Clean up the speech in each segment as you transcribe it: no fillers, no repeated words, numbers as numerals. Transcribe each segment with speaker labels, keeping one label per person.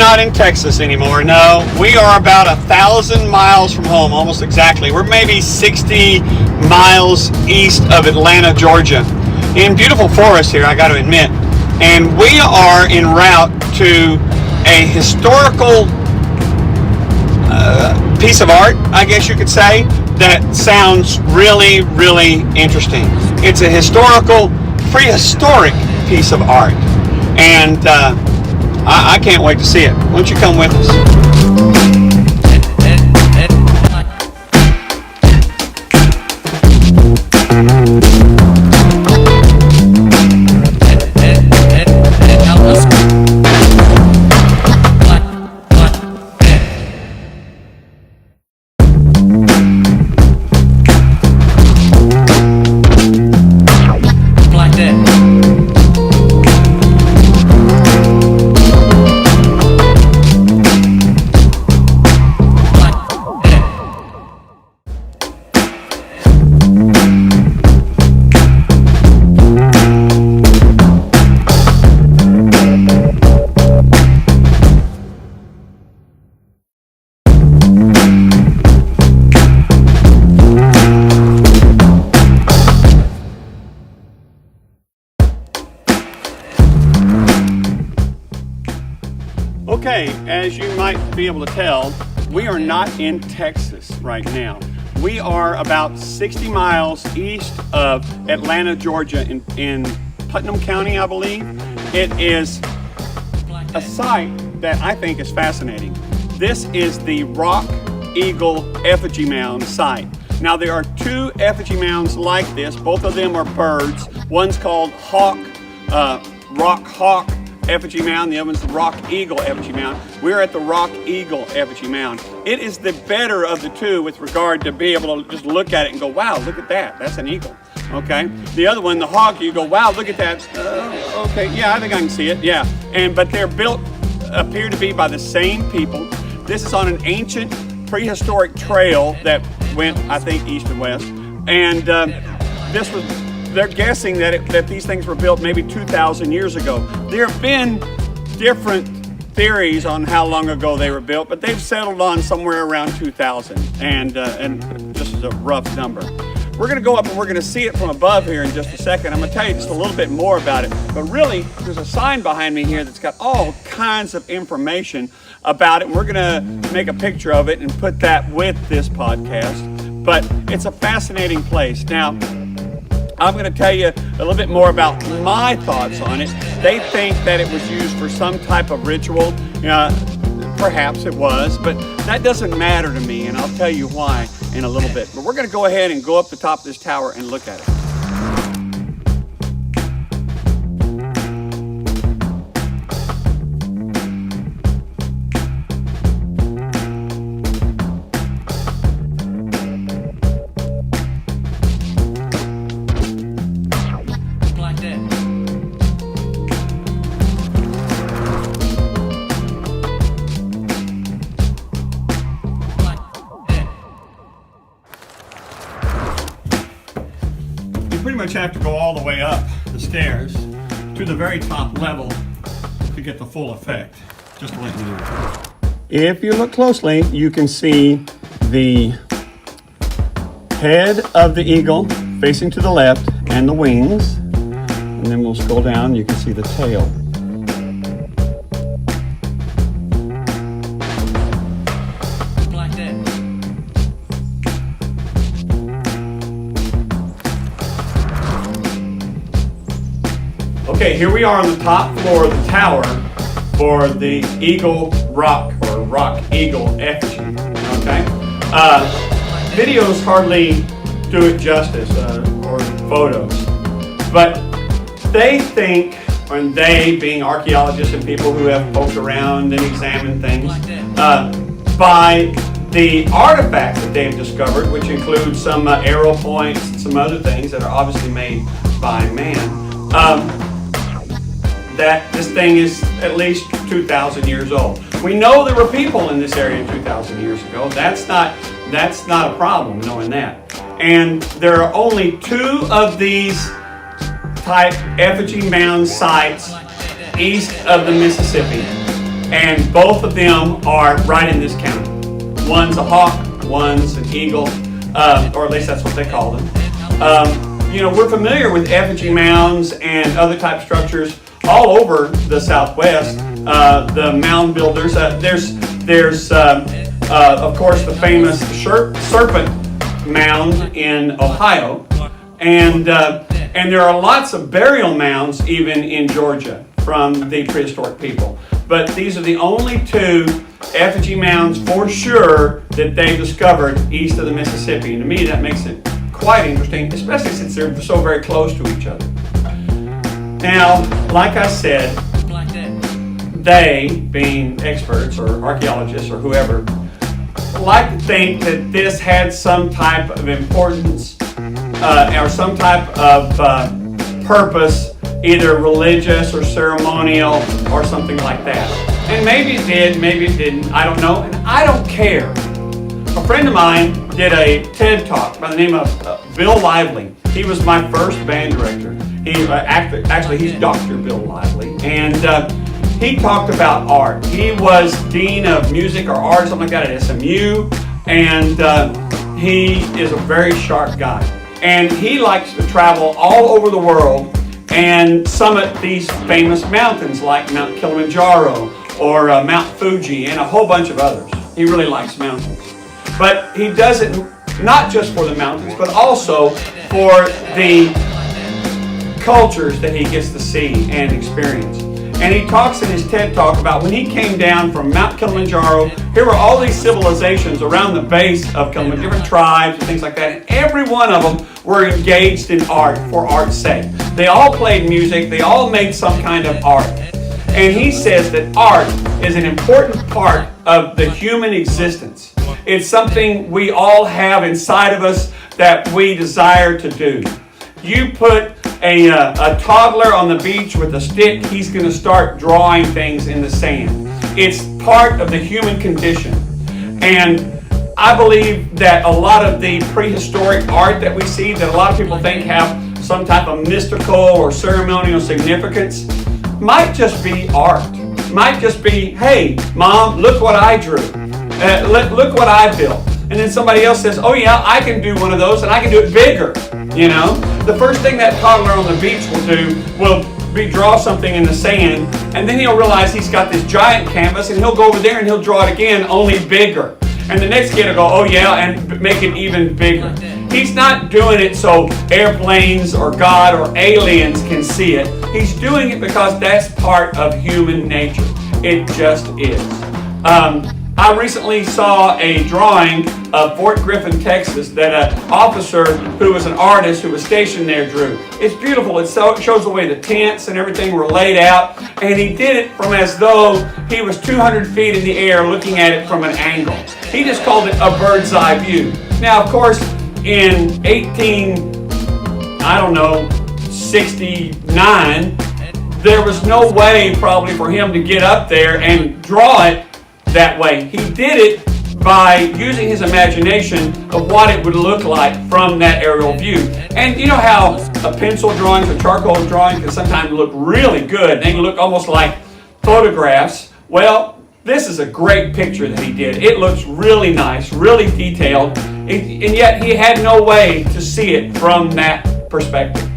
Speaker 1: not in Texas anymore. No, we are about 1,000 miles from home, almost exactly. We're maybe 60 miles east of Atlanta, Georgia, in beautiful forest here, I got to admit. And we are en route to a historical piece of art, I guess you could say, that sounds really, really interesting. It's a historical, prehistoric piece of art. And I can't wait to see it. Why don't you come with us? Okay, as you might be able to tell, we are not in Texas right now. We are about 60 miles east of Atlanta, Georgia, in Putnam County, I believe. It is a site that I think is fascinating. This is the Rock Eagle Effigy Mound site. Now, there are two effigy mounds like this. Both of them are birds. One's called Rock Hawk Effigy Mound, the other one's the Rock Eagle Effigy Mound. We're at the Rock Eagle Effigy Mound. It is the better of the two with regard to be able to just look at it and go, wow, look at that, that's an eagle, okay? The other one, the hawk, you go, wow, look at that, okay, yeah, I think I can see it, yeah. But they're built, appear to be by the same people. This is on an ancient prehistoric trail that went, I think, east and west. And they're guessing that these things were built maybe 2,000 years ago. There have been different theories on how long ago they were built, but they've settled on somewhere around 2,000, and just as a rough number. We're gonna go up and we're gonna see it from above here in just a second. I'm gonna tell you just a little bit more about it, but really there's a sign behind me here that's got all kinds of information about it. We're gonna make a picture of it and put that with this podcast, but it's a fascinating place. Now, I'm going to tell you a little bit more about my thoughts on it. They think that it was used for some type of ritual. Perhaps it was, but that doesn't matter to me, and I'll tell you why in a little bit. But we're going to go ahead and go up the top of this tower and look at it. Pretty much have to go all the way up the stairs to the very top level to get the full effect, just to let you know. If you look closely, you can see the head of the eagle facing to the left and the wings, and then we'll scroll down, you can see the tail. Okay, here we are on the top floor of the tower for the Eagle Rock, or Rock Eagle Effigy, okay? Videos hardly do it justice, or photos, but they think, and they being archaeologists and people who have poked around and examined things, by the artifacts that they've discovered, which include some arrow points and some other things that are obviously made by man, that this thing is at least 2,000 years old. We know there were people in this area 2,000 years ago. That's not a problem, knowing that. And there are only two of these type effigy mound sites east of the Mississippi. and both of them are right in this county. One's a hawk, one's an eagle, or at least that's what they call them. We're familiar with effigy mounds and other type structures all over the Southwest. The mound builders. There's of course the famous Serpent Mound in Ohio, and there are lots of burial mounds even in Georgia from the prehistoric people. But these are the only two effigy mounds for sure that they discovered east of the Mississippi. And to me, that makes it quite interesting, especially since they're so very close to each other. Now, like I said, they, being experts or archaeologists or whoever, like to think that this had some type of importance or some type of purpose, either religious or ceremonial or something like that. And maybe it did, maybe it didn't, I don't know, and I don't care. A friend of mine did a TED Talk by the name of Bill Lively. He was my first band director. Actually, he's Dr. Bill Lively, and he talked about art. He was Dean of Music or Art, something like that at SMU, and he is a very sharp guy. And he likes to travel all over the world and summit these famous mountains like Mount Kilimanjaro or Mount Fuji and a whole bunch of others. He really likes mountains. But he does it not just for the mountains, but also for the cultures that he gets to see and experience. And he talks in his TED Talk about when he came down from Mount Kilimanjaro, here were all these civilizations around the base of Kilimanjaro, different tribes and things like that, and every one of them were engaged in art for art's sake. They all played music, they all made some kind of art. And he says that art is an important part of the human existence. It's something we all have inside of us that we desire to do. You put a toddler on the beach with a stick, he's going to start drawing things in the sand. It's part of the human condition. And I believe that a lot of the prehistoric art that we see, that a lot of people think have some type of mystical or ceremonial significance, might just be art. Might just be, hey, Mom, look what I drew. Look what I built. And then somebody else says, oh yeah, I can do one of those and I can do it bigger. The first thing that toddler on the beach will do will be draw something in the sand, and then he'll realize he's got this giant canvas, and he'll go over there and he'll draw it again, only bigger. And the next kid will go, oh yeah, and make it even bigger. He's not doing it so airplanes or God or aliens can see it. He's doing it because that's part of human nature. It just is. I recently saw a drawing of Fort Griffin, Texas, that an officer who was an artist who was stationed there drew. It's beautiful. It shows the way the tents and everything were laid out, and he did it from as though he was 200 feet in the air looking at it from an angle. He just called it a bird's eye view. Now, of course, in 69, there was no way probably for him to get up there and draw it that way. He did it by using his imagination of what it would look like from that aerial view. And you know how a pencil drawings or charcoal drawing can sometimes look really good. They can look almost like photographs. Well, this is a great picture that he did. It looks really nice, really detailed, and yet he had no way to see it from that perspective.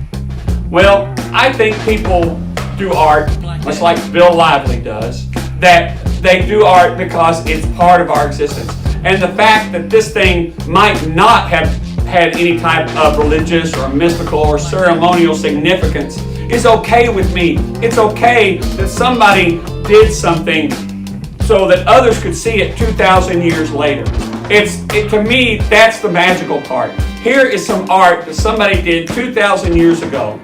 Speaker 1: Well, I think people do art, much like Bill Lively does, that they do art because it's part of our existence. And the fact that this thing might not have had any type of religious or mystical or ceremonial significance is okay with me. It's okay that somebody did something so that others could see it 2,000 years later. To me, that's the magical part. Here is some art that somebody did 2,000 years ago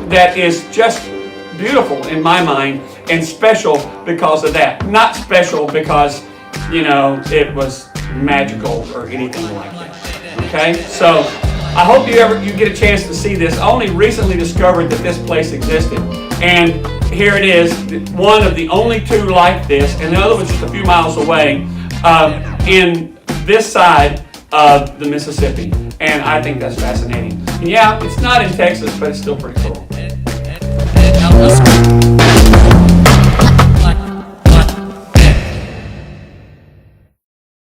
Speaker 1: that is just beautiful in my mind, and special because of that. Not special because, it was magical or anything like that. Okay? So, I hope you get a chance to see this. I only recently discovered that this place existed. And here it is, one of the only two like this, and the other one's just a few miles away in this side of the Mississippi. And I think that's fascinating. And yeah, it's not in Texas, but it's still pretty cool.